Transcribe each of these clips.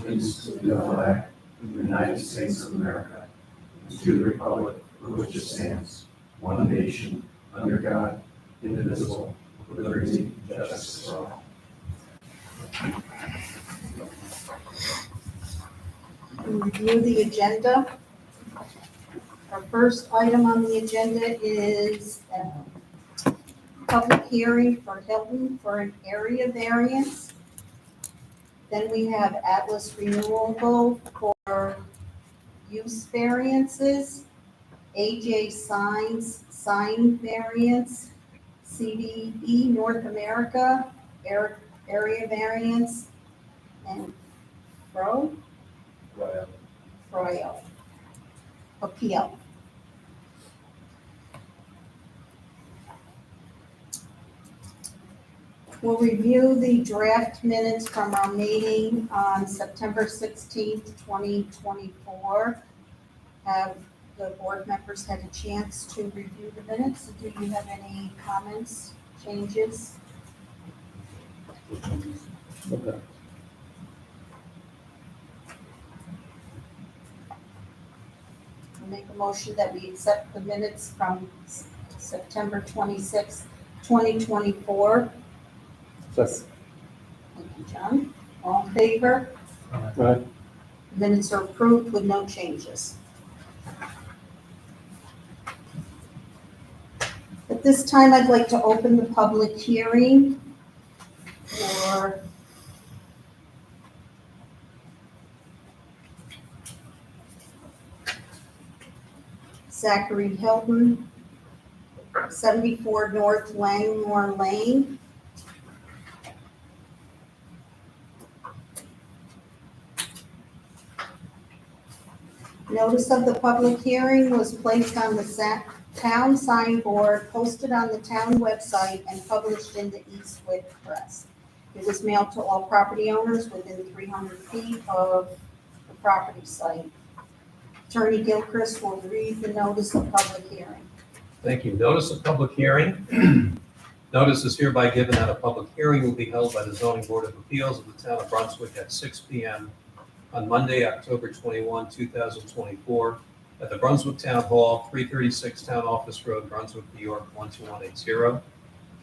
allegiance to the flag of the United States of America, and to the republic for which it stands, one nation, under God, indivisible, with liberty and justice for all. Review the agenda. Our first item on the agenda is public hearing for Hilton for an area variance. Then we have Atlas Renewable for use variances, AJ Signs sign variance, CDE North America area variance, and Froyo appeal. We'll review the draft minutes from our meeting on September 16th, 2024. Have the board members had a chance to review the minutes? Do you have any comments, changes? Okay. I'll make a motion that we accept the minutes from September 26th, 2024. Yes. Thank you, John. All in favor? Right. Minutes are approved with no changes. At this time, I'd like to open the public hearing for Zachary Hilton, 74 North Langmore Lane. Notice of the public hearing was placed on the town signboard, posted on the town website, and published in the Eastwick Press. It was mailed to all property owners within 300 feet of the property site. Attorney Gilchrist will read the notice of public hearing. Thank you. Notice of public hearing. Notice is hereby given that a public hearing will be held by the Zoning Board of Appeals of the Town of Brunswick at 6 p.m. on Monday, October 21, 2024, at the Brunswick Town Hall, 336 Town Office Road, Brunswick, New York, 12180,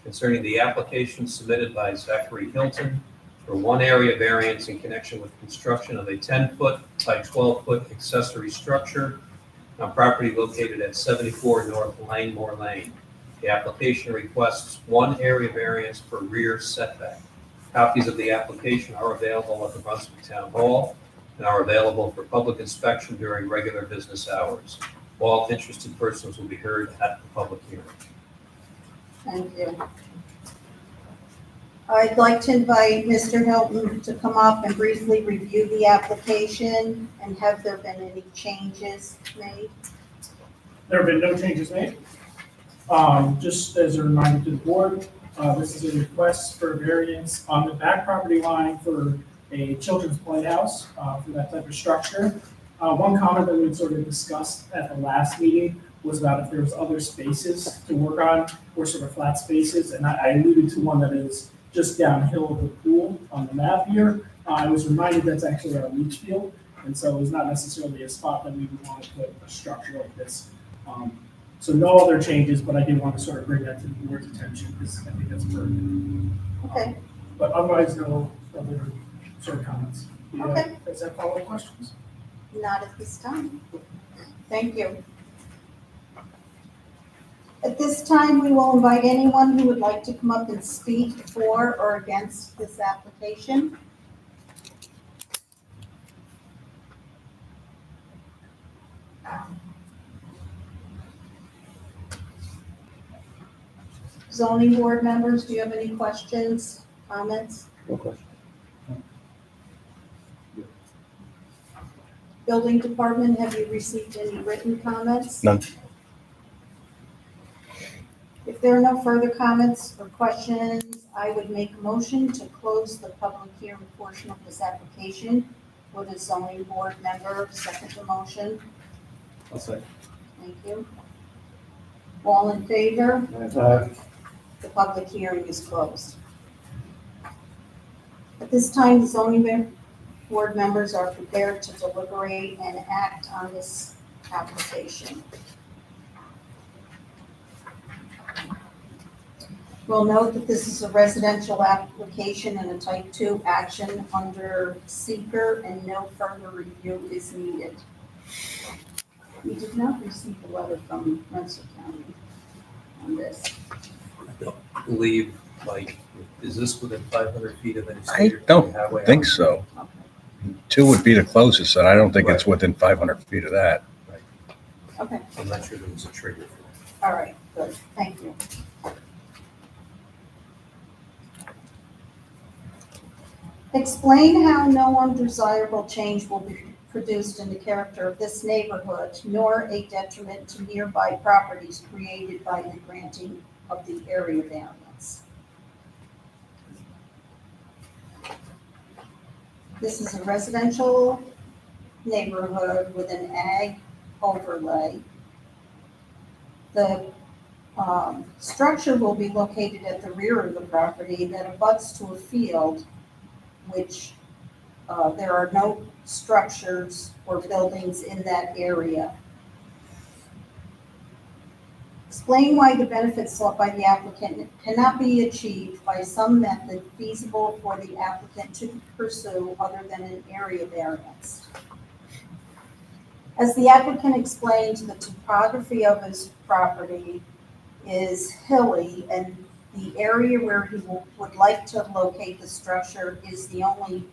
concerning the application submitted by Zachary Hilton for one area variance in connection with construction of a 10-foot by 12-foot accessory structure on property located at 74 North Langmore Lane. The application requests one area variance for rear setback. Copies of the application are available at the Brunswick Town Hall and are available for public inspection during regular business hours. All interested persons will be heard at the public hearing. Thank you. I'd like to invite Mr. Hilton to come up and briefly review the application, and have there been any changes made? There have been no changes made. Just as a reminder to the board, this is a request for variance on the back property line for a children's playhouse for that type of structure. One comment that we sort of discussed at the last meeting was about if there was other spaces to work on, or sort of flat spaces, and I alluded to one that is just downhill of the pool on the map here. I was reminded that's actually our leach field, and so it's not necessarily a spot that we would want to put a structure like this. So no other changes, but I did want to sort of bring that to the board's attention because I think that's pertinent. Okay. But otherwise, no other sort of comments. Okay. Is that follow-up questions? Not at this time. Thank you. At this time, we will invite anyone who would like to come up and speak for or against this application. Zoning board members, do you have any questions, comments? No question. Building department, have you received any written comments? None. If there are no further comments or questions, I would make a motion to close the public hearing portion of this application. Would a zoning board member second the motion? I'll say. Thank you. All in favor? Aye. The public hearing is closed. At this time, the zoning board members are prepared to deliberate and act on this application. We'll note that this is a residential application and a type 2 action under seeker, and no further review is needed. We did not receive a letter from Brunswick County on this. I don't believe, like, is this within 500 feet of any I state or don't county highway? think so. Okay. 2 would be the closest, and I don't think it's within 500 feet of that. Okay, I'm not sure there was a trigger for it. all right, good, thank you. Explain how no undesirable change will be produced in the character of this neighborhood, nor a detriment to nearby properties created by the granting of the area variance. This is a residential neighborhood with an ag overlay. The structure will be located at the rear of the property that abuts to a field, which there are no structures or buildings in that area. Explain why the benefits sought by the applicant cannot be achieved by some method feasible for the applicant to pursue other than an area variance. As the applicant explained, the topography of his property is hilly, and the area where he would like to locate the structure is the only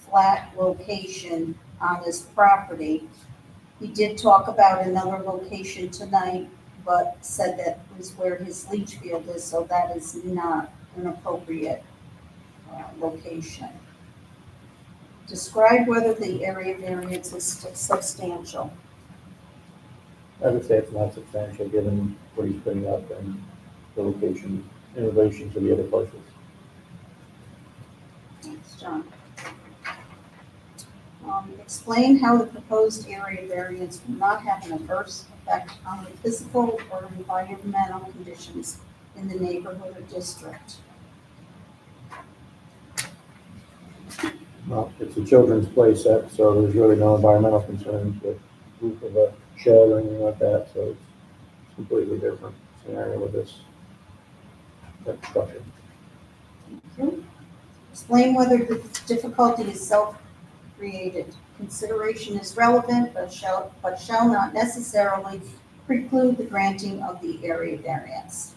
flat location on his property. He did talk about another location tonight, but said that was where his leach field is, so that is not an appropriate location. Describe whether the area variance is substantial. I would say it's not substantial, given what he's putting up and the location in relation to the other places. Thanks, John. Explain how the proposed area variance will not have an adverse effect on the physical or environmental conditions in the neighborhood or district. Well, it's a children's play set, so there's really no environmental concerns with roof of a shed or anything like that, so it's a completely different scenario with this structure. Explain whether the difficulty is self-created. Consideration is relevant, but shall not necessarily preclude the granting of the area variance.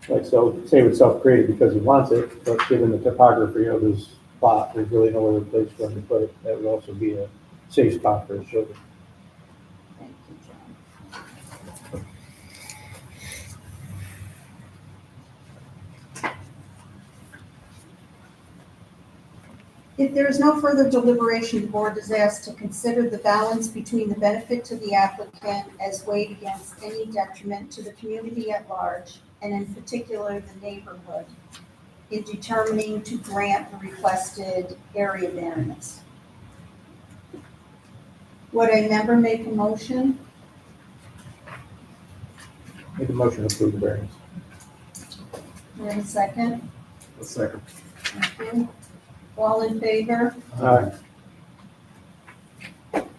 Like, so say it's self-created because he wants it, but given the topography of his plot, there's really no other place for him to put it. That would also be a safe spot for his children. Thank you, John. If there is no further deliberation, the board is asked to consider the balance between the benefit to the applicant as weighed against any detriment to the community at large, and in particular the neighborhood, in determining to grant the requested area variance. Would a member make a motion? Make a motion to approve the variance. Wait a second. A second. Thank you. All in favor? Aye.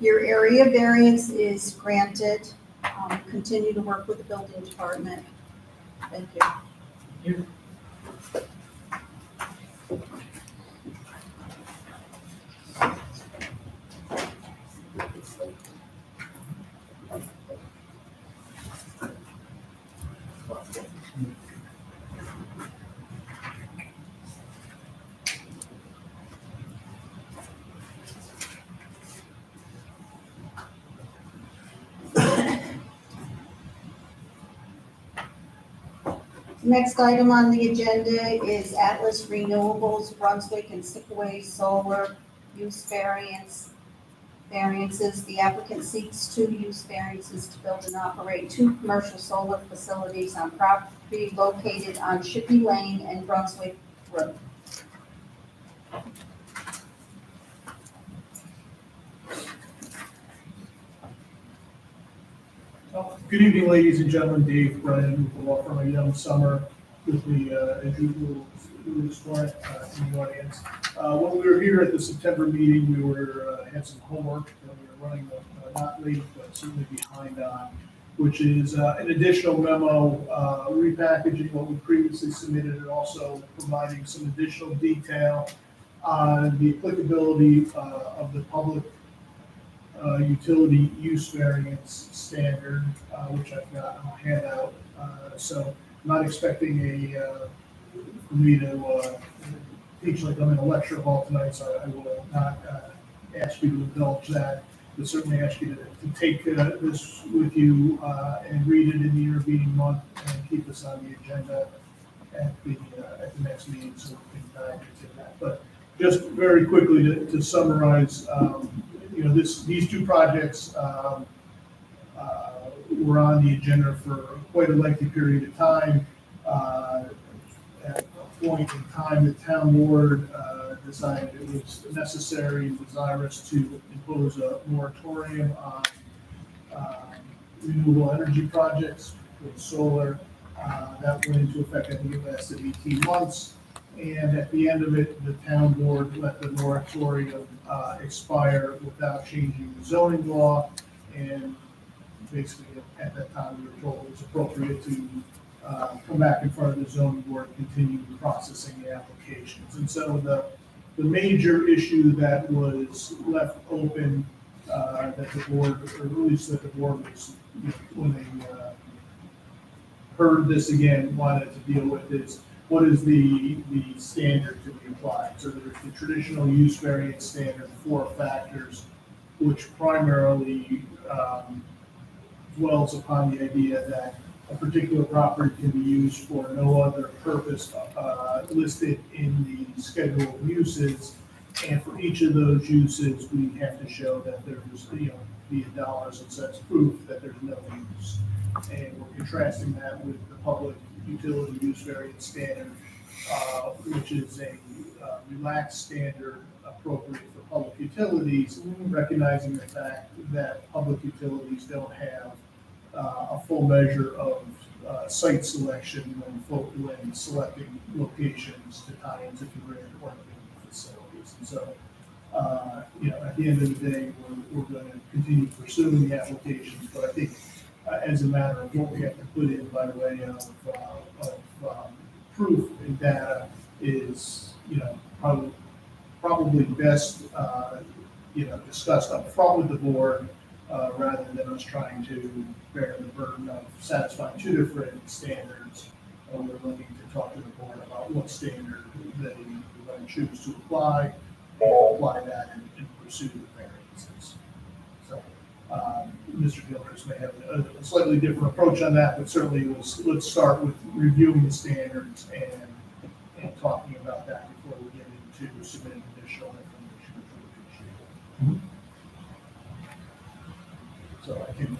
Your area variance is granted. Continue to work with the building department. Thank you. Next item on the agenda is Atlas Renewables, Brunswick and Sickaway Solar Use variances. The applicant seeks 2 use variances to build and operate 2 commercial solar facilities on property located on Shippey Lane and Brunswick Road. Good evening, ladies and gentlemen. Dave Brennan with the law firm of Young Summer, with me, as usual, Louis Florent, in the audience. When we were here at the September meeting, we had some homework that we were running, not late, but certainly behind on, which is an additional memo, repackaging what we previously submitted and also providing some additional detail on the applicability of the public utility use variance standard, which I've got on my handout. So I'm not expecting for me to teach like I'm in a lecture hall tonight, so I will not ask you to indulge that. But certainly ask you to take this with you and read it in the intervening month and keep this on the agenda at the next meeting so we can dive into that. But just very quickly to summarize, these two projects were on the agenda for quite a lengthy period of time. At a point in time, the town board decided it was necessary and desirous to impose a moratorium on renewable energy projects with solar. That went into effect, I think it lasted 18 months. And at the end of it, the town board let the moratorium expire without changing the zoning law. And basically, at that time, we were told it was appropriate to come back in front of the zoning board and continue processing the applications. And so the major issue that was left open that the board, or at least that the board was, when they heard this again, wanted to deal with is what is the standard to be applied. So there's the traditional use variance standard, 4 factors, which primarily dwells upon the idea that a particular property can be used for no other purpose listed in the schedule of uses. And for each of those uses, we have to show that there's, via dollars and cents proof that there's no use. And we're contrasting that with the public utility use variance standard, which is a relaxed standard appropriate for public utilities, recognizing the fact that public utilities don't have a full measure of site selection when selecting locations to tie into the grid or the facilities. And so, at the end of the day, we're going to continue pursuing the applications, but I think as a matter of what we have to put in by way of proof and data is, probably best, discussed up front with the board rather than us trying to bear the burden of satisfying 2 different standards. We're looking to talk to the board about what standard they would choose to apply that and pursue the variances. So, Mr. Gilchrist may have a slightly different approach on that, but certainly let's start with reviewing the standards and talking about that before we get into submitting additional information, which we appreciate. So I can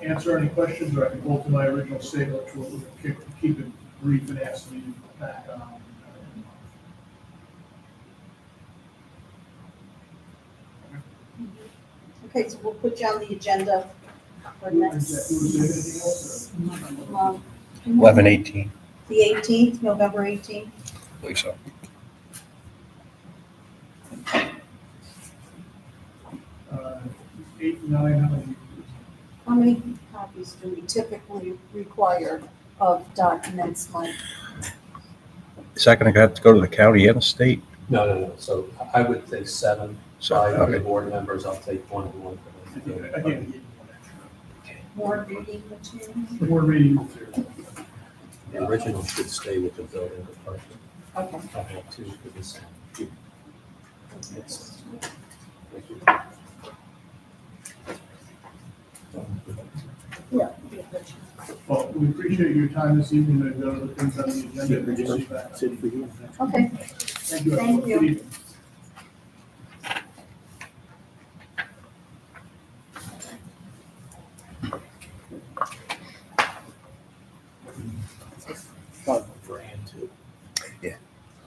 answer any questions, or I can go to my original statement, which will keep it brief and ask me to go back on. Okay, so we'll put you on the agenda for next. Was there anything else? 11/18, The 18th, November 18th. I believe so. Or 8, 9, how many? How many copies do we typically require of documents, Mike? Is that going to have to go to the county and the state? No. So I would take 7, So, 5 for the okay. board members. I'll take 1 and 1 for them. Again, More reading material? we're reading material. The original should stay with the building department. Okay. I'll have 2 for this. It's- thank you. Yeah. Well, we appreciate your time this evening, and go to the things on the agenda. We'll see you back. Okay, Thank you. Thank you. Good evening.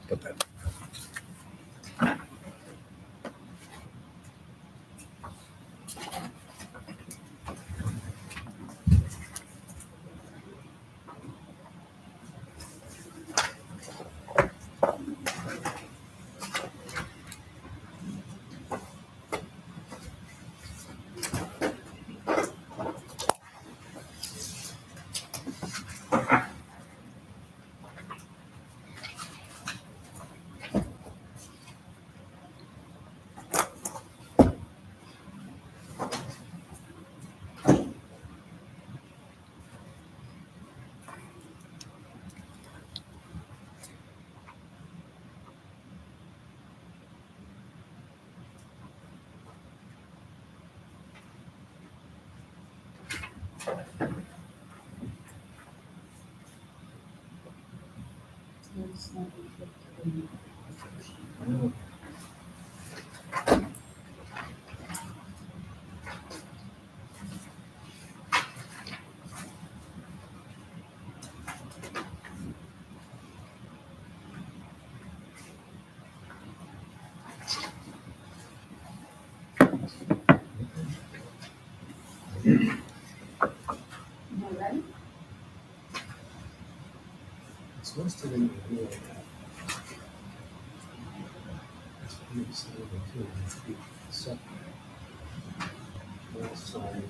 Put that. All right. It's listed in the rule. It's separate. Well, sign.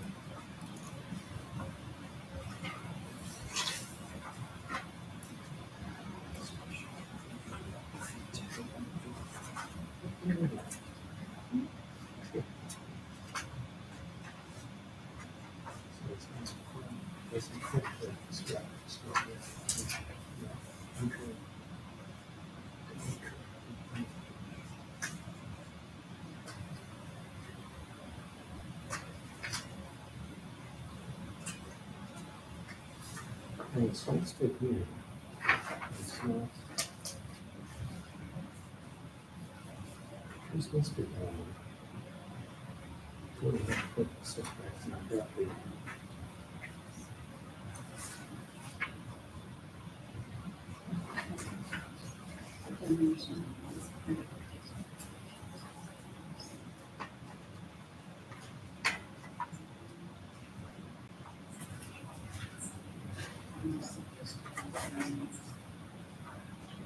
And it's listed here. It's not. It's listed on. What do you put setbacks not that big?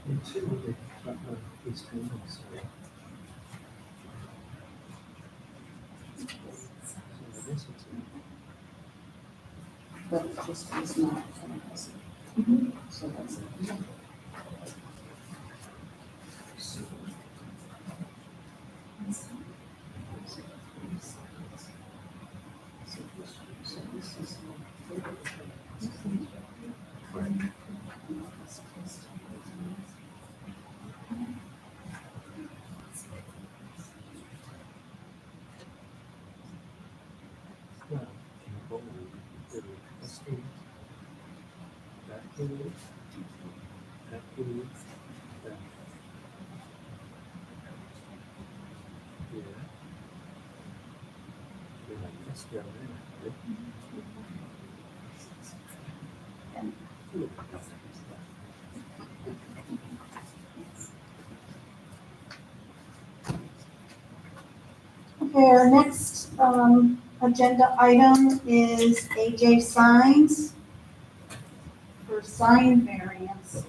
And two, they talk about these things, so. So I guess it's But it just is not. So that's it. well, in bold, there were customers. That period, that. Yeah. They're like, that's down there, right? Okay, our next agenda item is AJ Signs for sign variance.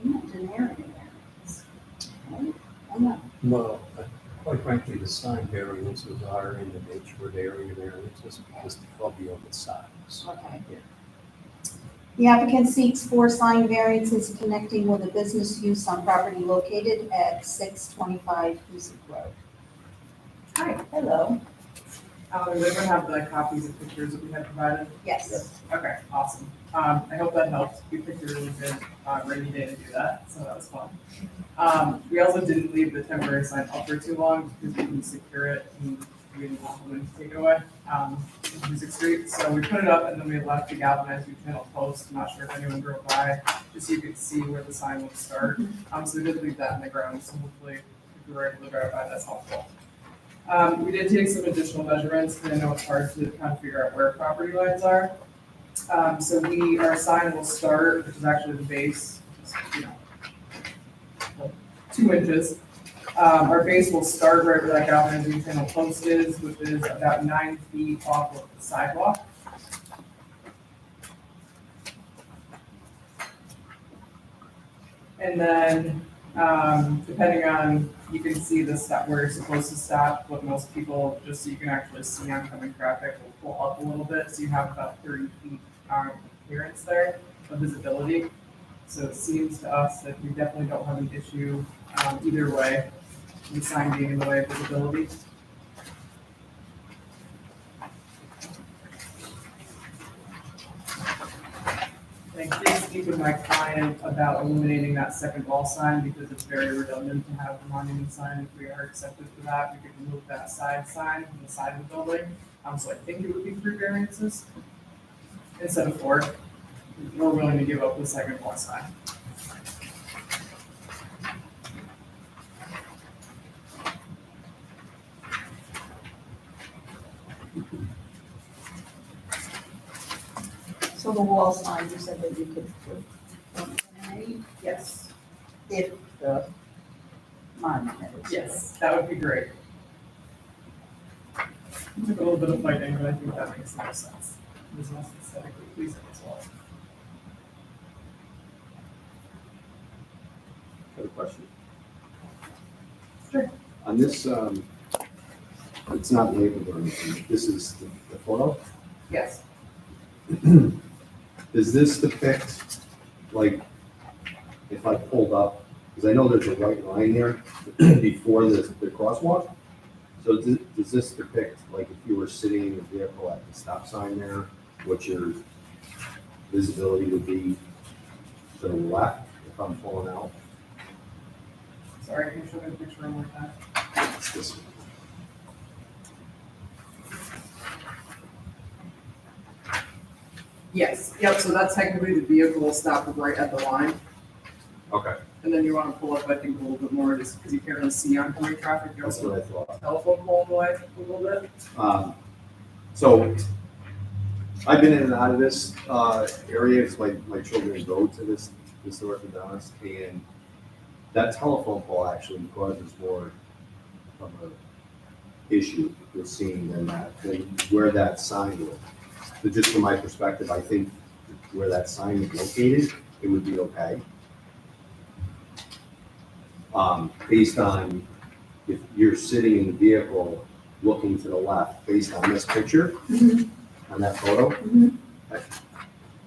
Not an area variance. Okay, I'm not- Well, quite frankly, the sign variances are in the nature of area variances because of the open signs. Okay. The applicant seeks 4 sign variances connecting with a business use on property located at 625 Huzik Road. Hi, Hello. does everyone have the copies of pictures that we had provided? Yes. Okay, awesome. I hope that helps. We picked a really good, rainy day to do that, so that was fun. We also didn't leave the temporary sign up for too long because we didn't secure it and we didn't want the wind to take it away, in Music Street. So we put it up and then we left the galvanized panel post. I'm not sure if anyone drove by, just so you could see where the sign would start. So we did leave that in the ground, so hopefully if you were able to drive by, that's helpful. We did take some additional measurements, because I know it's hard to kind of figure out where property lines are. So our sign will start, which is actually the base, which is, 2 inches. Our base will start right where that galvanized panel post is, which is about 9 feet off of the sidewalk. And then, depending on, you can see the stop where you're supposed to stop, but most people, just so you can actually see oncoming traffic, will pull up a little bit, so you have about 30 feet clearance there of visibility. So it seems to us that we definitely don't have an issue either way, the sign being in the way of visibility. I did speak with my client about eliminating that second wall sign because it's very redundant to have the monument sign. If we are accepted for that, we could remove that side sign from the side of the building. So I think it would be 3 variances. instead of 4. We're willing to give up the second wall sign. So the wall sign, you said that you could eliminate Yes. if the monument is. Yes, that would be great. It took a little bit of fighting, but I think that makes the most sense. It's most aesthetically pleasing as well. Got a question. Sure. On this, it's not labeled or anything, this is the photo. Yes. Does this depict, like, if I pulled up, because I know there's a white line there before the crosswalk? So does this depict, like, if you were sitting in your vehicle at the stop sign there, what your visibility would be to the left if I'm pulling out? Sorry, can you show me the picture one more time? It's this one. Yes, yep, so that's technically the vehicle stopped right at the line. Okay. And then you want to pull up, I think, a little bit more just because you can't really see oncoming traffic. You That's also what I thought. telephone pole away a little bit. So I've been in and out of this area because my children go to this orthodontist, and that telephone pole actually causes more of a issue with seeing than where that sign was. So just from my perspective, I think where that sign is located, it would be okay. Based on if you're sitting in the vehicle looking to the left, based on this picture, on that photo, Mhm.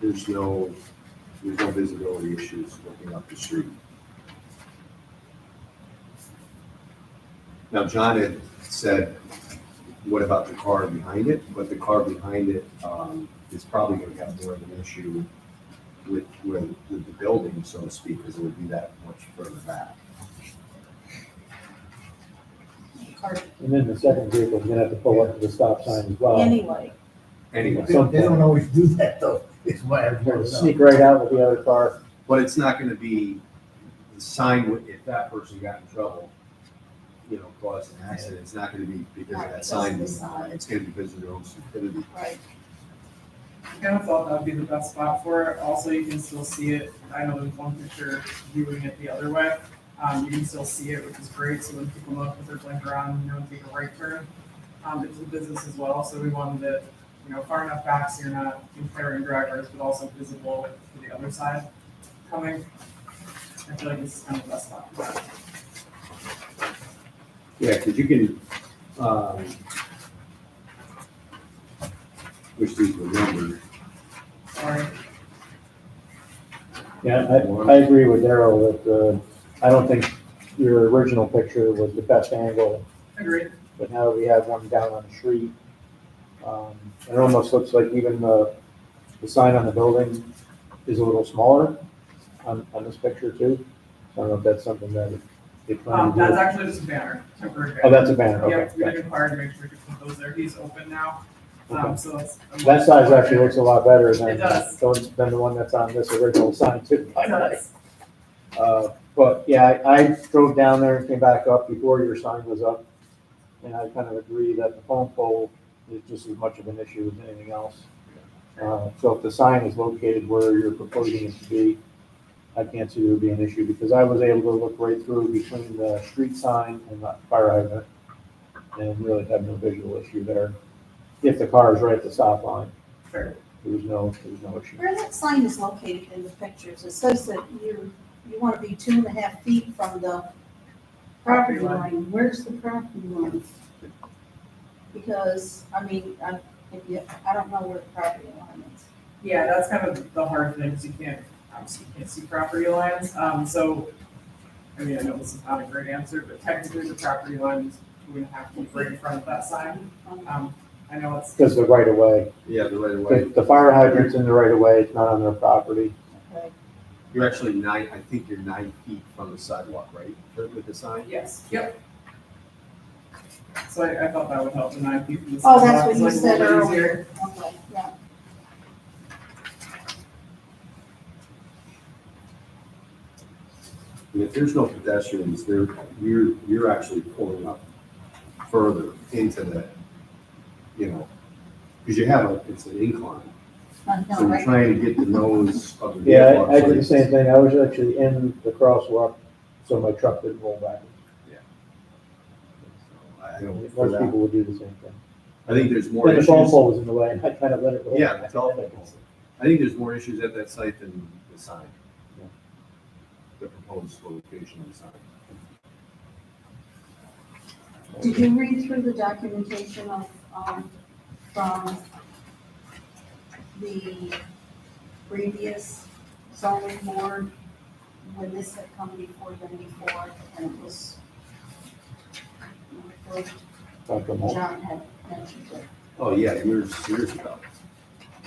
there's no visibility issues looking up the street. Now, John had said, what about the car behind it? But the car behind it is probably going to have more of an issue with the building, so to speak, because it would be that much further back. And then the second vehicle is gonna have to pull up to the stop sign as well. Anyway, Anyway, They don't always do that though, is why I've They're heard gonna it. sneak right out with the other car. but it's not going to be the sign, if that person got in trouble, caused an accident, it's not going to be because of Not that because sign. of the sign. It's going to be because of their own stupidity. right, I kind of thought that would be the best spot for it. Also, you can still see it. I know there's one picture viewing it the other way. You can still see it, which is great. So when people look with their blinker on, take a right turn. It's a business as well, so we wanted it, far enough back so you're not impairing drivers, but also visible to the other side coming. I feel like this is kind of the best spot for that. Yeah, because you can, wish these were numbered. Sorry. Yeah, I agree with Daryl that, I don't think your original picture was the best angle, Agreed. but now that we have one down on the street, it almost looks like even the sign on the building is a little smaller on this picture too. So I don't know if that's something that they plan to That's do. actually just a banner, temporary banner. Oh, that's a banner, Yeah, okay. we did inquire to make sure we could put those there. He's open now. Okay. So that's. That size actually looks a lot better than, It does. than the one that's on this original sign too. by It the way. does. But yeah, I drove down there and came back up before your sign was up. And I kind of agree that the phone pole is just as much of an issue as anything else. So if the sign is located where you're proposing it to be, I can't see there would be an issue because I was able to look right through between the street sign and the fire hydrant and really have no visual issue there. If the car is right at the stop line, Sure. there was no issue. where that sign is located in the pictures, it says that you want to be 2.5 feet from the property line. Where's the property line? Because, I don't know where the property line is. Yeah, that's kind of the hard thing, because you can't see property lines. So, I know this is not a great answer, but technically the property line is 2.5 feet right in front of that sign. I know it's, Because the right of way, Yeah, the right away. the fire hydrant's in the right of way, it's not on their property. Okay. You're actually 9 feet from the sidewalk, right, with the sign? yes, yep. So I thought that would help the 9 feet from the Oh, sidewalk. that's what It's you like a said little bit earlier. easier. Okay, yeah. And if there's no pedestrians, you're actually pulling up further into the, because you have it's an incline. I know, So you're right? trying to get the nose of the Yeah, vehicle. I did the same thing. I was actually in the crosswalk, so my truck didn't roll back. I don't, for Most that, people would do the same thing. I think there's more Then the issues. phone pole was in the way, and I kind of let it roll. Yeah, the telephone pole. I think there's more issues at that site than the sign. The proposed location of the sign. Did you read through the documentation of, from the previous zoning board when this had come before them before and it was, Dr. Moore. John had mentioned it. Oh, yeah, years ago.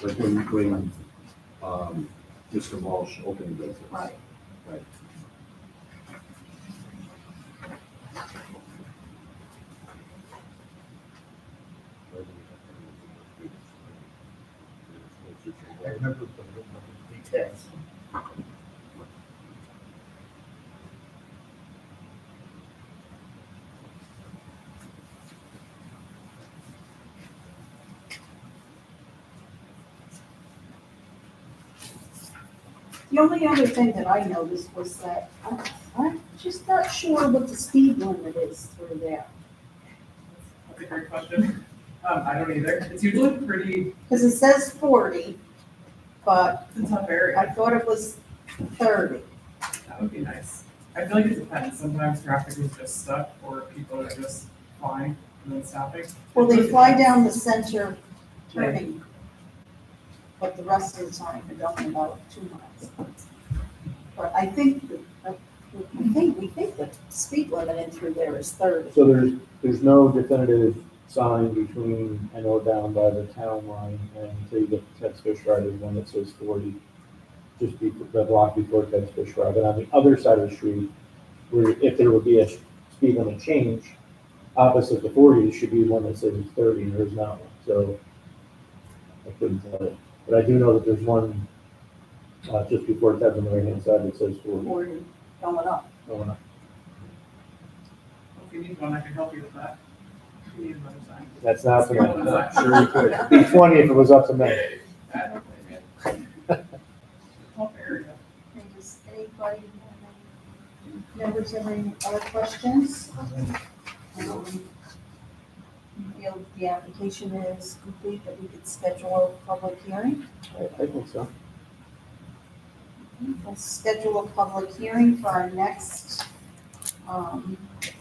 Like when Mr. Walsh opened the business. Right. Right. I remember the details. The only other thing that I noticed was that I'm just not sure what the speed limit is through there. That's a great question. I don't either. It's usually pretty, Because it says 40, but it's a tough area. I thought it was 30. That would be nice. I feel like it depends. Sometimes traffic is just stuck or people are just flying and then stopping. Well, they fly down the center turning, but the rest of the time they're going about 2 miles. But I think, we think the speed limit in through there is 30. So there's no definitive sign between, I know down by the town line and until you get to Ted's Fish Fry, there's one that says 40, just the block before Ted's Fish Fry. But on the other side of the street, where if there would be a speed limit change, opposite the 40 should be one that says 30, and there's not one. So I couldn't tell you. But I do know that there's one just before Ted's on the right-hand side that says 40. 40 going up. Going up. If you need one, I can help you with that. If you need another sign. That's not for Another me. sign. Sure you could. It'd be 20 if it was up to me. I don't blame you. Tough area. Okay, does anybody, members have any other questions? You feel the application is complete, that we could schedule a public hearing? I think so. We'll schedule a public hearing for our next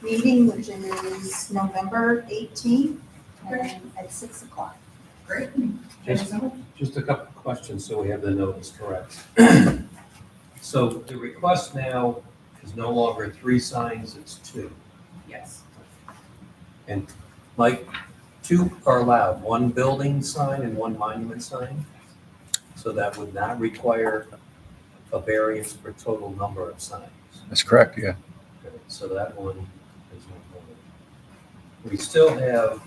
meeting, which is November 18th and at 6 o'clock. Great. Thank you so much. Just a couple of questions so we have the notice correct. So the request now is no longer 3 signs, it's 2. Yes. And like 2 are allowed, 1 building sign and 1 monument sign. So that would not require a variance for total number of signs. That's correct, yeah. Okay, so that one is no problem. We still have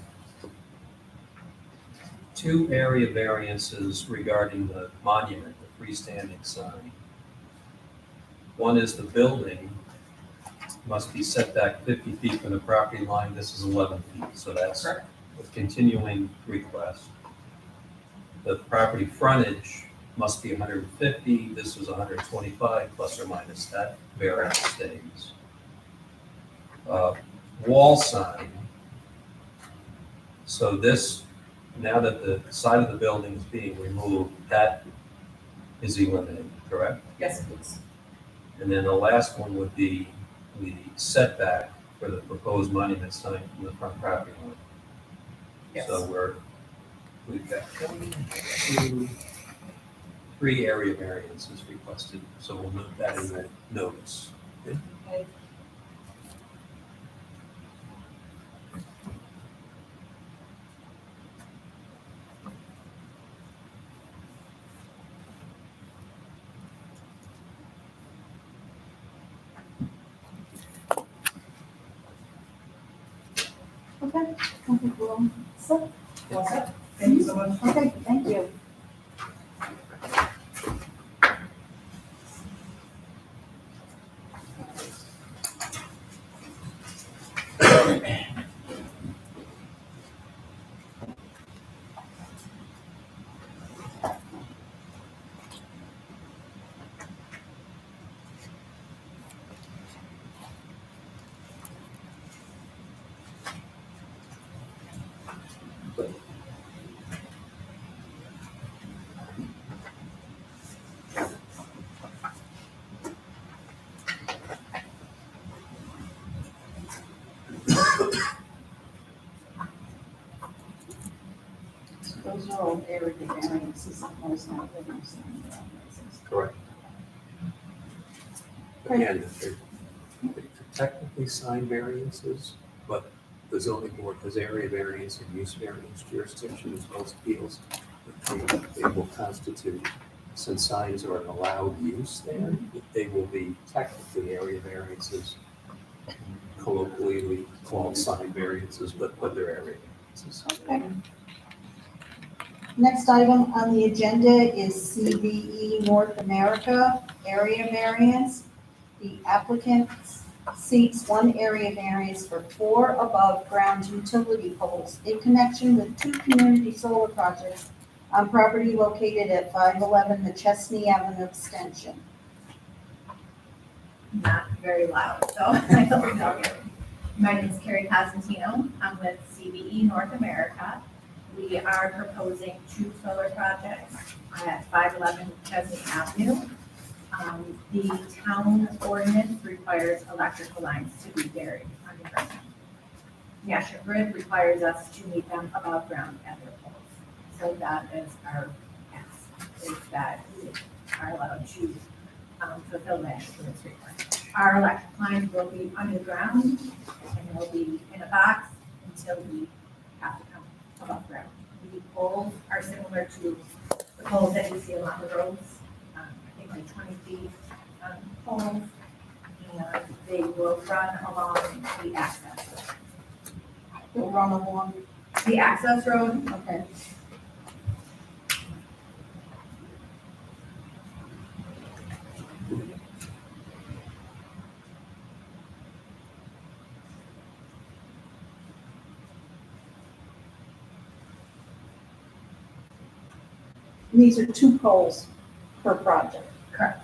2 area variances regarding the monument, the freestanding sign. One is the building must be set back 50 feet from the property line. This is 11 feet, so that's a Correct. continuing request. The property frontage must be 150. This was 125 plus or minus. That variance stays. Wall sign. So this, now that the side of the building is being removed, that is eliminated, correct? Yes, please. And then the last one would be the setback for the proposed monument sign from the front property line. Yes. So we've got 1, 2, 3 area variances requested, so we'll note that in the notice. Good? Okay. Okay, I think we're all set. Well said. Thank you so much. Okay, thank you. Those are all area variances, those not living sign variances. Correct. Again, they're technically sign variances, but the zoning board has area variance and use variance jurisdiction as well as appeals. They will constitute, since signs are an allowed use there, they will be technically area variances, colloquially called sign variances, but they're area variances. Okay. Next item on the agenda is CBE North America area variance. The applicant seeks one area variance for 4 above-ground utility poles in connection with 2 community solar projects on property located at 511 McChesney Avenue Extension. Not very loud, so I don't know. My name is Carrie Cosentino. I'm with CBE North America. We are proposing 2 solar projects at 511 Chesney Avenue. The town ordinance requires electrical lines to be buried underground. National Grid requires us to meet them above ground at their poles. So that is our ask, is that we are allowed to fulfill National Grid's requirement. Our electric lines will be underground and they'll be in a box until we have to come above ground. The poles are similar to the poles that you see along the roads, I think like 20 feet poles, and they will run along the access road. They'll run along, The access road, okay. These are 2 poles per project. correct.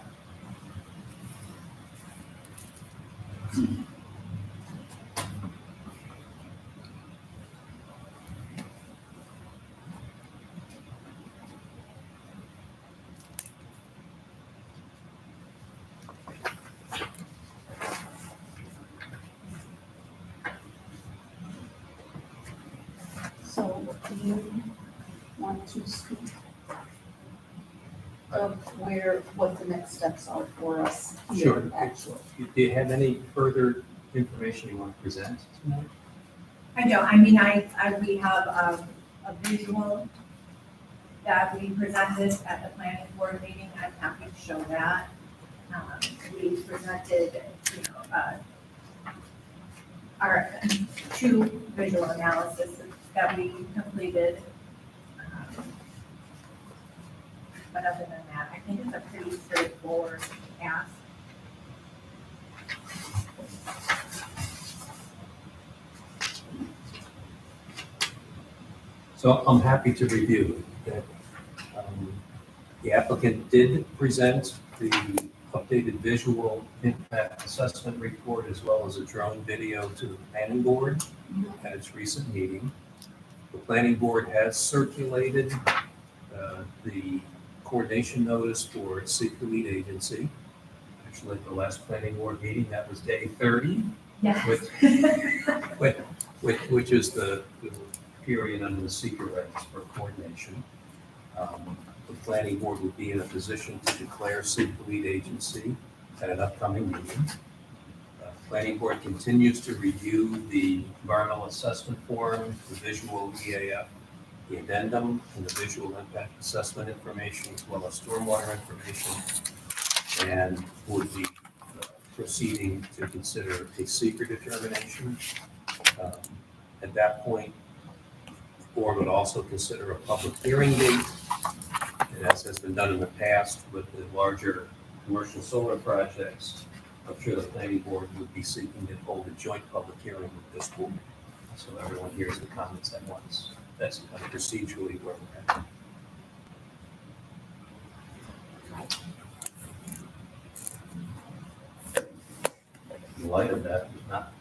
So do you want to speak of what the next steps are for us Sure. here, actually? Do you have any further information you want to present tonight? I know, I mean, we have a visual that we presented at the planning board meeting. I'm happy to show that. We presented, our 2 visual analysis that we completed. But other than that, I think it's a pretty straightforward ask. So I'm happy to review that the applicant did present the updated visual impact assessment report as well as a drone video to the planning board at its recent meeting. The planning board has circulated the coordination notice for secret lead agency. Actually, at the last planning board meeting, that was day 30. Yes. Which is the period under the secret regs for coordination. The planning board would be in a position to declare secret lead agency at an upcoming meeting. Planning board continues to review the environmental assessment form, the visual EAF, the addendum, and the visual impact assessment information, as well as stormwater information, and would be proceeding to consider a secret determination. At that point, the board would also consider a public hearing date, and as has been done in the past with the larger commercial solar projects, I'm sure the planning board would be seeking to hold a joint public hearing with this board, so everyone hears the comments at once. That's kind of procedurally where we're at. In light of that, there's not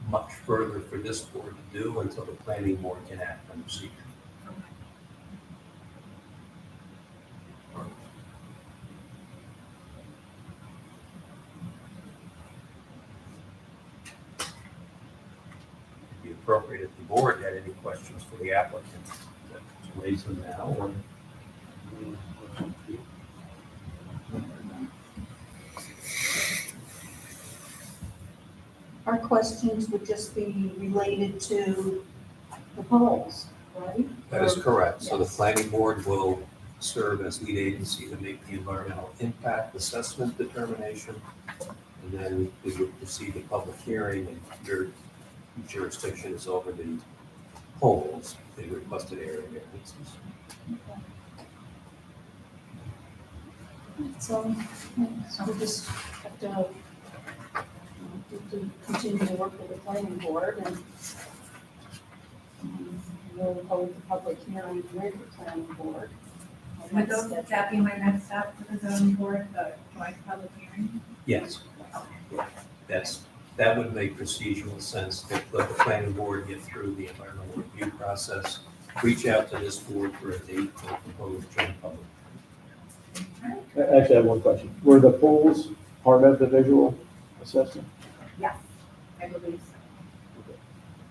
much further for this board to do until the planning board can act on the secret. It'd be appropriate if the board had any questions for the applicant to raise them now, or? Our questions would just be related to the polls, right? That is correct. So the Yes. planning board will serve as lead agency to make the environmental impact assessment determination. And then we would proceed to public hearing, and your jurisdiction is over the polls, the requested area variances. So we just have to continue to work with the planning board and we'll hold the public hearing with the planning board. Would that be my next step for the zoning board, the joint public hearing? Yes. That would make procedural sense, to let the planning board get through the environmental review process, reach out to this board for a date for proposed joint public. Actually, I have one question. Were the polls part of the visual assessment? Yes, I believe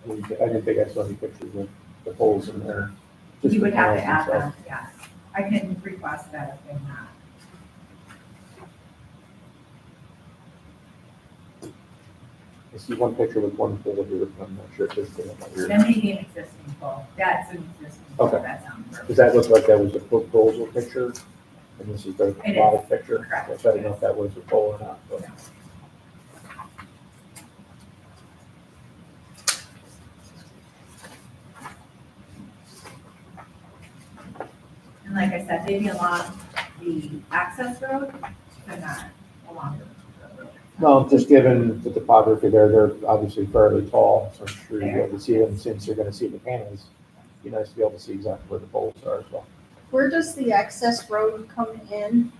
so. I didn't think I saw any pictures of the polls in there. Just You the would have to panels add themselves. them, yes. I can request that if they're not. I see one picture with one pole here. I'm not sure if it's the one here. That may be an existing pole. That's an existing pole. Okay. That sounds perfect. Does that look like that was the proposal picture? And this is the It is. live picture? Correct. So I didn't know if that was a pole or not. but- And like I said, maybe along the access road, but not along the road. No, just given the topography there, they're obviously fairly tall, so I'm sure you'll be able to see them since you're gonna see the panels. Be nice to be able to see exactly where the poles are as well. Where does the access road come in?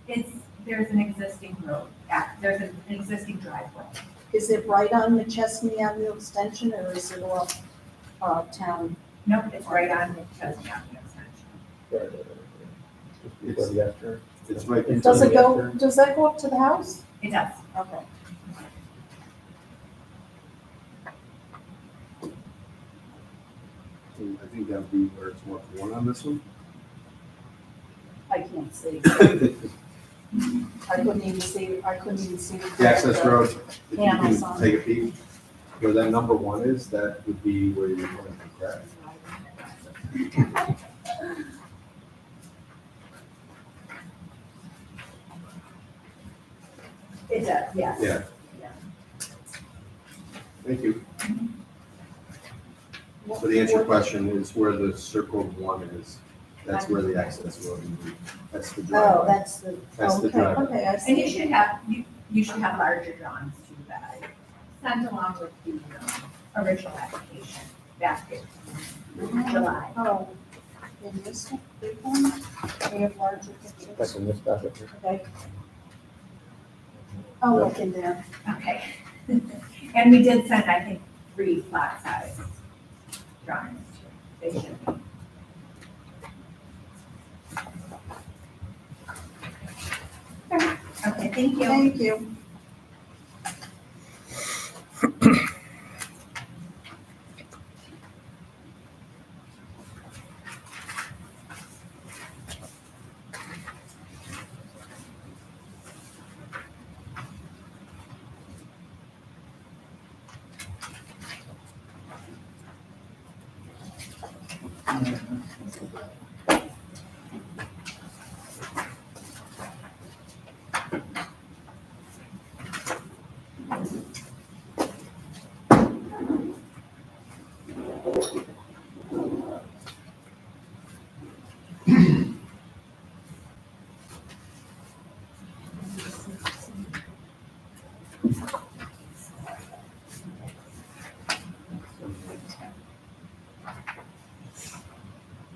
There's an existing road, there's an existing driveway. Is it right on the Chesney Avenue extension or is it off town? Nope, it's right on the Chestnut Avenue extension. Right, just before the after. It's right. Into Does the it go, after. does that go up to the house? It does. Okay. I think that would be where it's more one on this one. I can't see. I couldn't even see. The access road, if you Panels can on. take a peek, where that number one is, that would be where you're going to crack. It does, yes. Yeah. Thank you. So the answer to your question is where the circled one is, that's where the access road would be. That's the Oh, driveway. that's the, That's the okay, driveway. okay, I And you see. should have, you should have larger drawings too that I sent along with the original application back in July. Oh, in this big one, we have larger That's pictures. in this packet. Okay. I'll look in there. Okay. And we did send, I think, 3 flat size drawings. They should be. Okay, thank you. Thank you.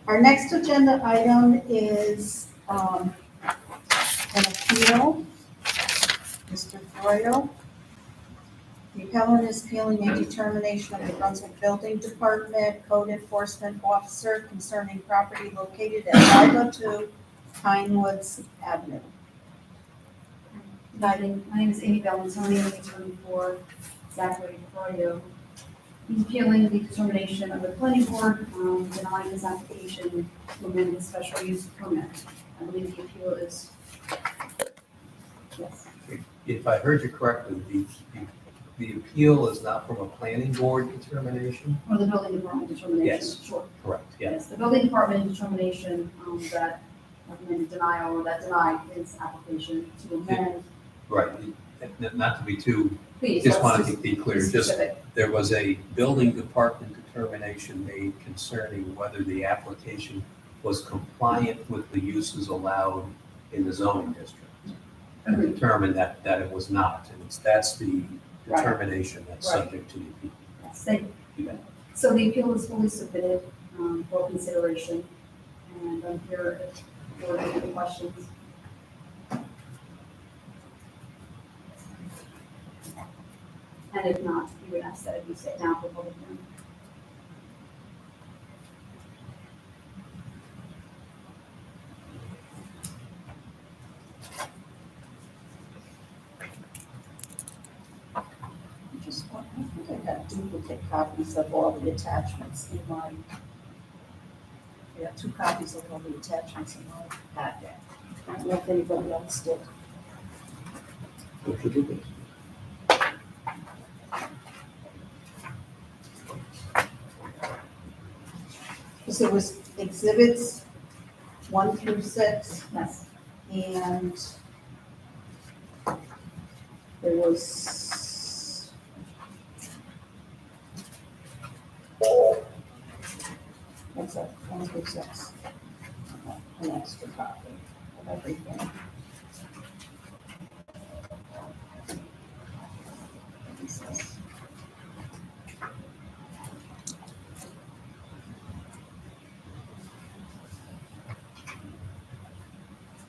Our next agenda item is an appeal. Mr. Froyo. The appellant is appealing a determination of the Brunswick Building Department Code Enforcement Officer concerning property located at 502 Pinewoods Avenue. My name is Amy Bellantoni, I'm 24 Zachary Froyo. He's appealing the determination of the planning board, denying his application to amend the special use permit. I believe the appeal is, yes, If I heard you correctly, the appeal is not from a planning board determination? or the building department determination. Yes. Sure. Correct, yeah. Yes, the building department determination, that recommended denial, or that denied his application to amend. Right. Not to be too, Please, just let's wanted to be clear, just, specific. there was a building department determination made concerning whether the application was compliant with the uses allowed in the zoning district. And Agreed. determined that it was not, and that's the Right. determination that's Right. subject to the appeal. Yes, thank you. You bet. So the appeal is fully submitted for consideration, and I'm here if there are any questions. And if not, you would ask that if you sit down for public hearing. Just want, I think I got duplicate copies of all the attachments in my, I got 2 copies of all the attachments in my packet. I don't know if anybody else did. What should we do? So it was exhibits 1 through 6, Yes. and there was what's that, 1 through 6? An extra copy of everything. What is this?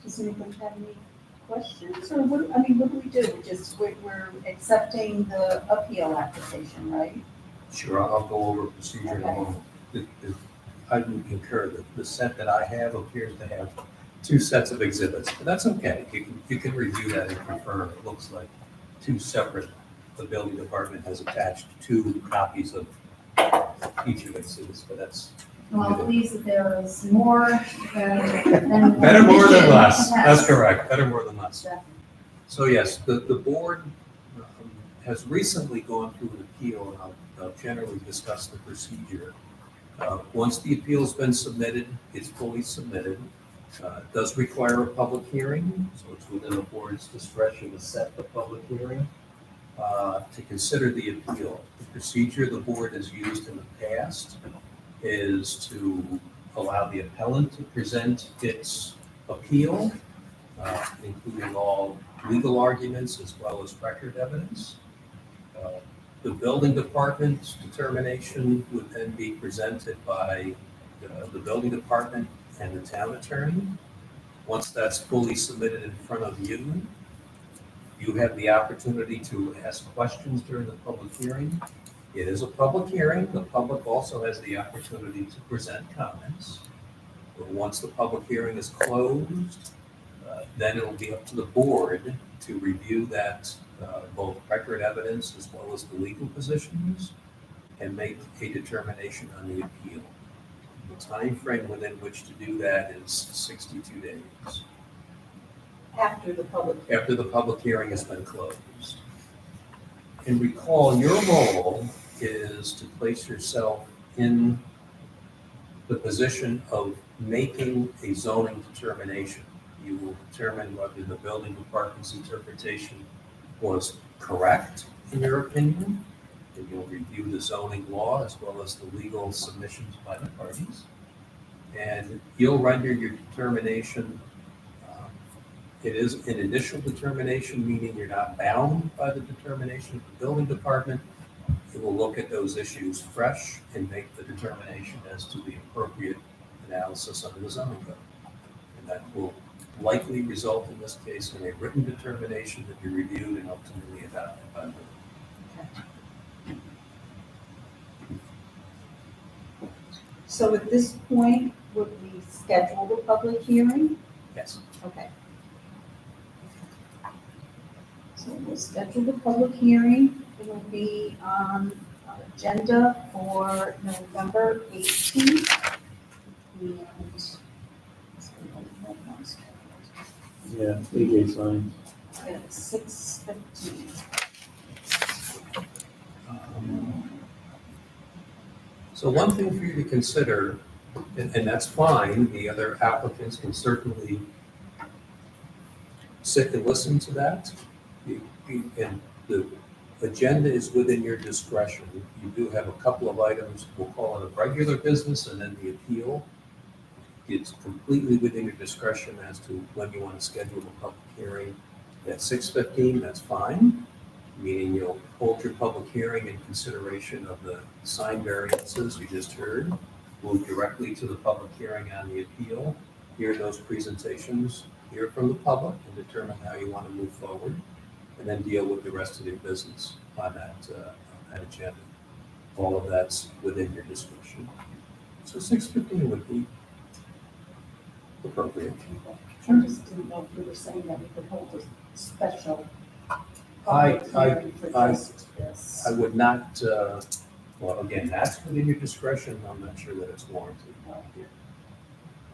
Does anybody have any questions, or what, I mean, what do we do? We're accepting the appeal application, right? Sure, I'll go over procedure in a moment. I would concur that the set that I have appears to have 2 sets of exhibits, but that's okay. You can review that and confirm. It looks like 2 separate, the building department has attached 2 copies of each of the exhibits, but that's. Well, it believes that there is more than. Better more than less, Yes. that's correct, better more than less. Definitely. So yes, the board has recently gone through an appeal, and I'll generally discuss the procedure. Once the appeal's been submitted, it's fully submitted. It does require a public hearing, so it's within the board's discretion to set the public hearing to consider the appeal. The procedure the board has used in the past is to allow the appellant to present its appeal, including all legal arguments as well as record evidence. The building department's determination would then be presented by the building department and the town attorney. Once that's fully submitted in front of you, you have the opportunity to ask questions during the public hearing. It is a public hearing. The public also has the opportunity to present comments. But once the public hearing is closed, then it'll be up to the board to review that, both record evidence as well as the legal positions, and make a determination on the appeal. The time frame within which to do that is 62 days, After the public. after the public hearing has been closed. And recall, your role is to place yourself in the position of making a zoning determination. You will determine whether the building department's interpretation was correct in your opinion, and you'll review the zoning law as well as the legal submissions by the parties. And you'll render your determination. It is an initial determination, meaning you're not bound by the determination of the building department. It will look at those issues fresh and make the determination as to the appropriate analysis under the zoning code. And that will likely result in this case in a written determination that be reviewed and ultimately adopted by the board. So at this point, would we schedule the public hearing? Yes. Okay. So we'll schedule the public hearing. It will be on agenda for November 18th. And Yeah, AJ signs. at 6:15. So one thing for you to consider, and that's fine, the other applicants can certainly sit and listen to that. And the agenda is within your discretion. You do have a couple of items, we'll call it a regular business and then the appeal. It's completely within your discretion as to when you want to schedule a public hearing. At 6:15, that's fine, meaning you'll hold your public hearing in consideration of the sign variances you just heard, move directly to the public hearing on the appeal, hear those presentations, hear from the public, and determine how you want to move forward, and then deal with the rest of your business on that agenda. All of that's within your discretion. So 6:15 would be appropriate. I just didn't know if you were saying that we could hold a special I- public hearing for I- just this. I would not, well, again, that's within your discretion, I'm not sure that it's warranted here.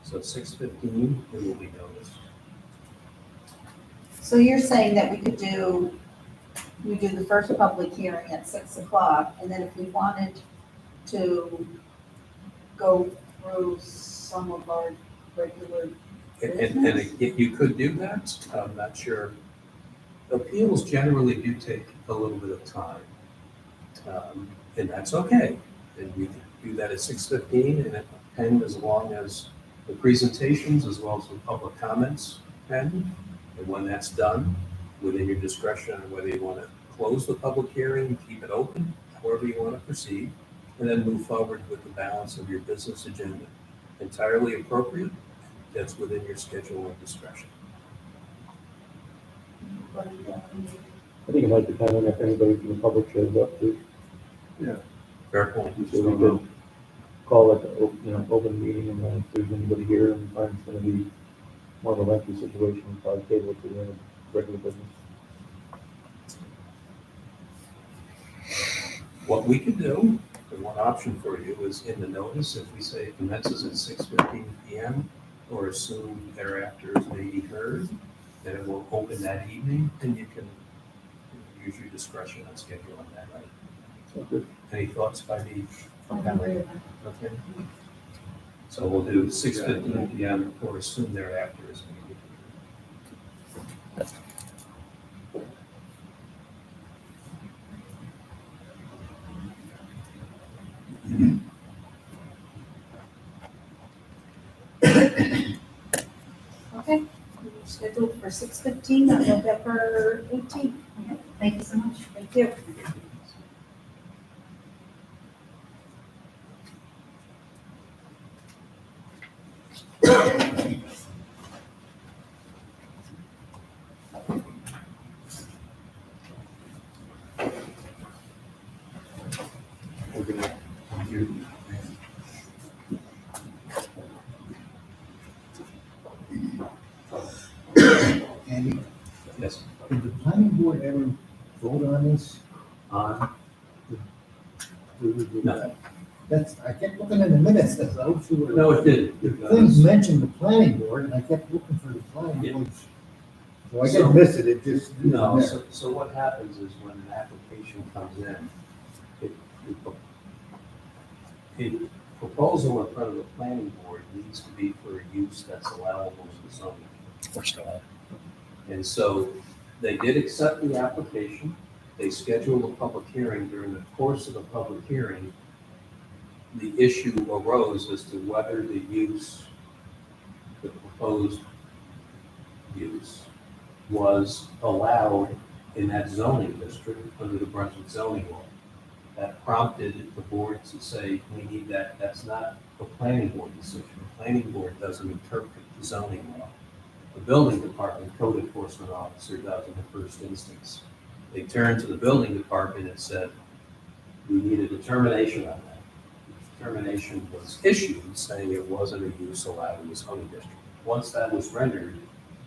So 6:15, it will be noticed. So you're saying that we do the first public hearing at 6 o'clock, and then if we wanted to go through some of our regular And if you could do that, I'm not sure. Appeals generally do take a little bit of time. And that's okay. And we can do that at 6:15 and end as long as the presentations as well as the public comments end. And when that's done, within your discretion on whether you want to close the public hearing, keep it open, however you want to proceed, and then move forward with the balance of your business agenda. Entirely appropriate. That's within your schedule and discretion. I think it might depend on if anybody from the public shows up too. Fair point. So we could call it, open meeting, and then if there's anybody here and finds it's gonna be more of a lengthy situation, we'll probably table it to the end of regular business. What we could do, the one option for you is in the notice, if we say it commences at 6:15 PM or as soon thereafter as may be heard, then it will open that evening and you can use your discretion on scheduling that night. So good. Any thoughts by the, I agree with that. okay? So we'll do 6:15 PM or as soon thereafter as may be heard. Okay, we're scheduled for 6:15 on November 18th. Okay, thank you so much. Thank you. We're gonna do Andy, yes. did the planning board ever vote on this? No. That's, I kept looking in the minutes, that's, I was sure. No, it didn't. Things mentioned the planning board, and I kept looking for the planning Yeah. board. So I didn't miss it, it just. No, there. so what happens is when an application comes in, a proposal in front of the planning board needs to be for a use that's allowable in the zoning. We're still on. And so they did accept the application, they scheduled a public hearing. During the course of the public hearing, the issue arose as to whether the use, the proposed use, was allowed in that zoning district under the Brunswick zoning law. That prompted the board to say, we need that, that's not a planning board decision. The planning board doesn't interpret the zoning law. The building department code enforcement officer does in the first instance. They turned to the building department and said, we need a determination on that. The determination was issued saying it wasn't a use allowed in the zoning district. Once that was rendered,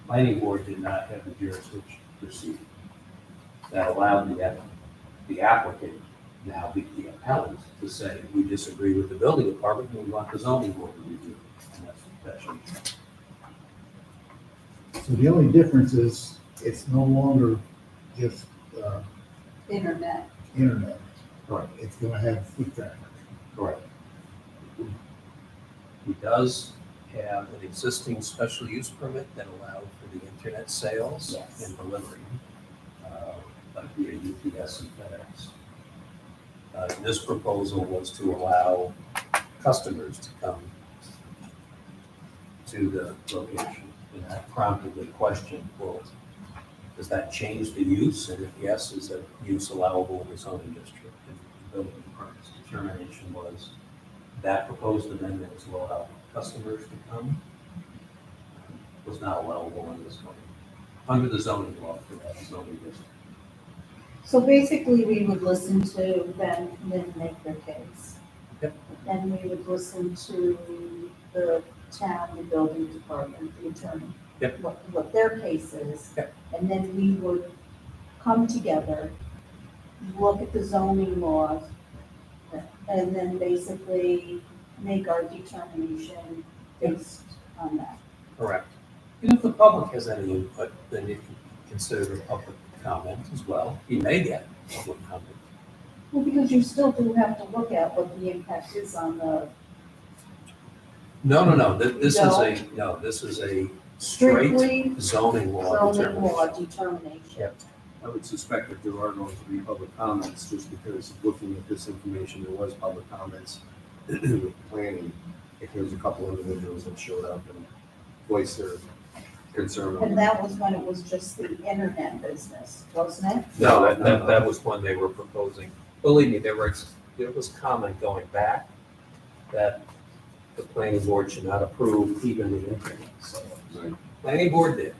planning board did not have the jurisdiction to proceed. That allowed the applicant now the appellant to say, we disagree with the building department, and we want the zoning board to review it. And that should. So the only difference is it's no longer just, Internet. internet. Correct. It's gonna have foot traffic. Correct. He does have an existing special use permit that allowed for the internet sales Yes. and delivery, like via UPS and FedEx. This proposal was to allow customers to come to the location. And that prompted the question, well, does that change the use? And if yes, is that use allowable in the zoning district? And the building department's determination was that proposed amendment to allow customers to come was not allowable under the zoning law for that zoning district. So basically, we would listen to them and then make their case. Yep. Then we would listen to the town, the building department, the attorney. Yep. What their case is. Yep. And then we would come together, look at the zoning laws, and then basically make our determination based on that. Correct. And if the public has any input, then you can consider the public comment as well. You may get public comment. Well, because you still do have to look at what the impact is on the No. This is a straight strictly zoning law zoning law determination. determination. I would suspect that there are going to be public comments, just because looking at this information, there was public comments with planning. If there's a couple individuals that showed up and voiced their concern. And that was when it was just the internet business, wasn't it? No, that was when they were proposing. Believe me, there was comment going back that the planning board should not approve even the internet. So, Right. planning board did.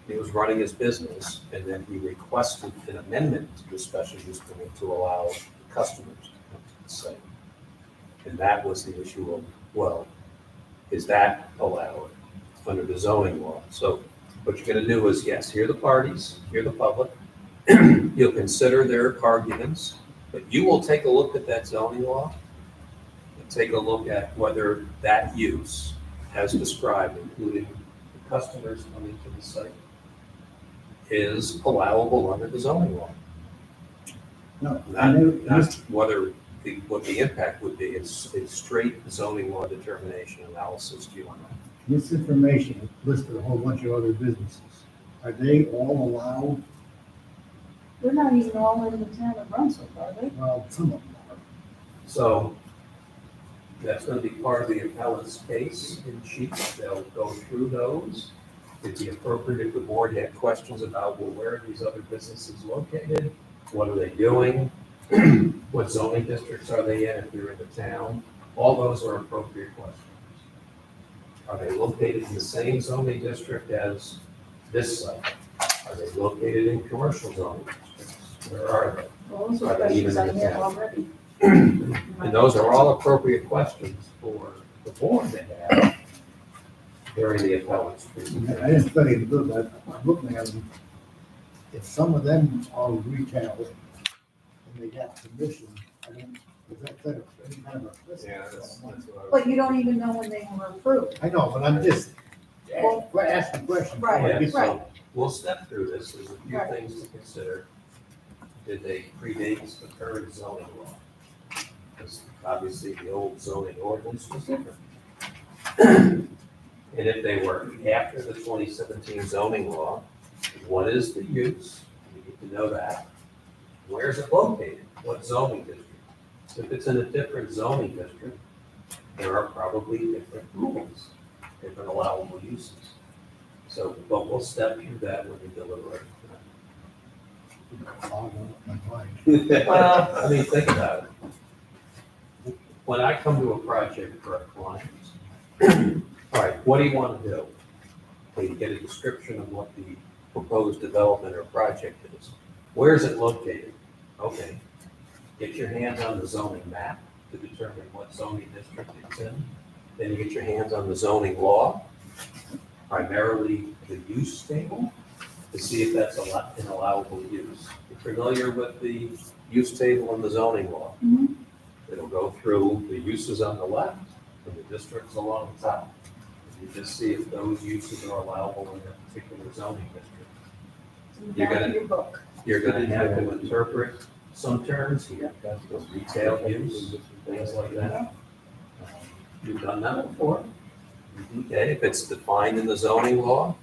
He was running his business, and then he requested an amendment to the special use permit to allow customers to come to the site. And that was the issue of, well, is that allowed under the zoning law? So what you're gonna do is, yes, hear the parties, hear the public. You'll consider their arguments, but you will take a look at that zoning law and take a look at whether that use, as described, including the customers coming to the site, is allowable under the zoning law. No, I know, Not whether what the impact would be. It's straight zoning law determination analysis due on that. this information listed a whole bunch of other businesses. Are they all allowed? They're not even all in the town of Brunswick, are they? Well, some of them are. So that's going to be part of the appellant's case in chief. They'll go through those. It'd be appropriate if the board had questions about, well, where are these other businesses located? What are they doing? What zoning districts are they in if they're in the town? All those are appropriate questions. Are they located in the same zoning district as this site? Are they located in commercial zoning districts? Where are they? Well, those are Are they even questions I in the have town? already. And those are all appropriate questions for the board to have during the appellant's I presentation. didn't study the book, but I'm looking at them. If some of them are retail and they got permission, I don't, is that kind of any kind of a risk? But you don't even know when they were approved. I know, but I'm just asking questions. Right, Yeah, so right. we'll step through this. There's a few Right. things to consider. Did they predate the current zoning law? Because obviously the old zoning ordinance was different. And if they were after the 2017 zoning law, what is the use? You need to know that. Where's it located? What zoning district? If it's in a different zoning district, there are probably different rules, different allowable uses. So, but we'll step through that when we deliberate. I'll go with my mind. Well, I mean, think about it. When I come to a project for a client, all right, what do you want to do? Well, you get a description of what the proposed development or project is. Where is it located? Okay. Get your hands on the zoning map to determine what zoning district it's in. Then you get your hands on the zoning law, primarily the use table, to see if that's an allowable use. You're familiar with the use table in the zoning law? Mhm. It'll go through the uses on the left and the districts along the top. You just see if those uses are allowable in that particular zoning district. You're gonna- Your book. You're gonna have to interpret some terms here, retail use, things like that. You've done that before? Okay, if it's defined in the zoning law,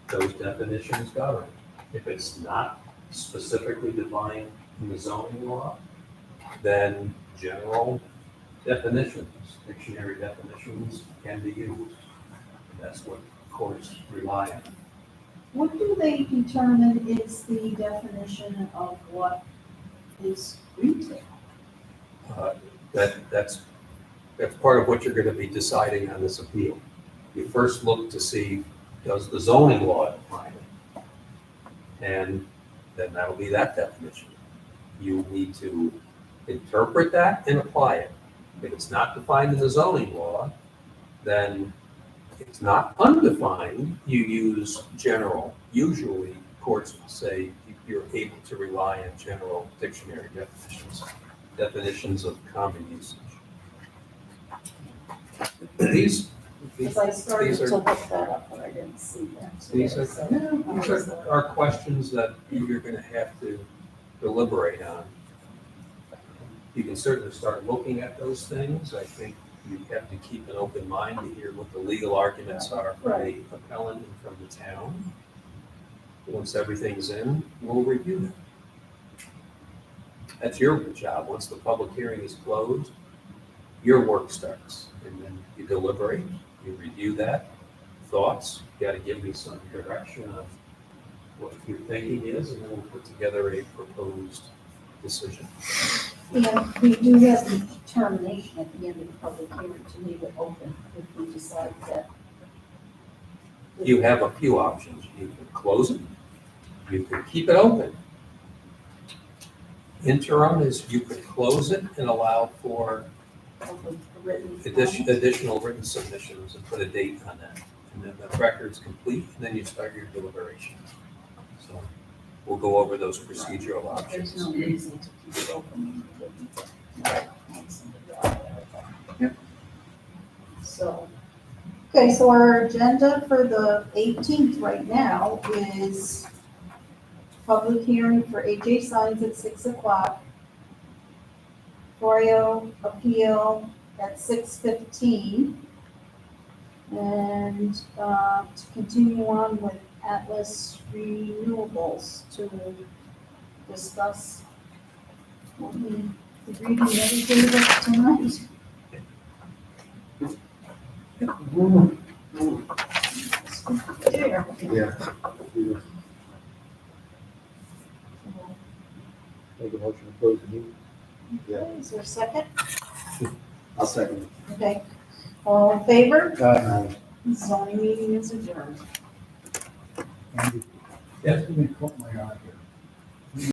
those definitions govern. If it's not specifically defined in the zoning law, then general definitions, dictionary definitions can be used. That's what courts rely on. What do they determine is the definition of what is retail? That's part of what you're gonna be deciding on this appeal. You first look to see, does the zoning law define it? And then that'll be that definition. You need to interpret that and apply it. If it's not defined in the zoning law, then it's not undefined, you use general. Usually, courts will say you're able to rely on general dictionary definitions of common usage. These Because I started These are- to look that up, but I didn't see that. These are, today, so- these are questions that you're gonna have to deliberate on. You can certainly start looking at those things. I think you have to keep an open mind to hear what the legal arguments are from the appellant and from the town. Once everything's in, we'll review them. That's your job. Once the public hearing is closed, your work starts. And then you deliberate, you review that, thoughts, you gotta give me some direction of what your thinking is, and then we'll put together a proposed decision. Yeah, we do have the determination at the end of the public hearing to leave it open if we decide that. You have a few options. You can close it, you can keep it open. Interim is you could close it and allow for Written. additional written submissions and put a date on that. And then the record's complete, and then you start your deliberations. So we'll go over those procedural There's options. no reason to keep it open. Yep. So, Okay, so our agenda for the 18th right now is public hearing for AJ signs at 6 o'clock. Florio appeal at 6:15. And to continue on with Atlas Renewables to discuss what we agreed on every day of tonight. There. Yeah. Make a motion to close the meeting. Okay, is there a second? I'll second Okay, all in favor? Aye. Zoning meeting is adjourned. Andy, Yes. let me cut my eye here.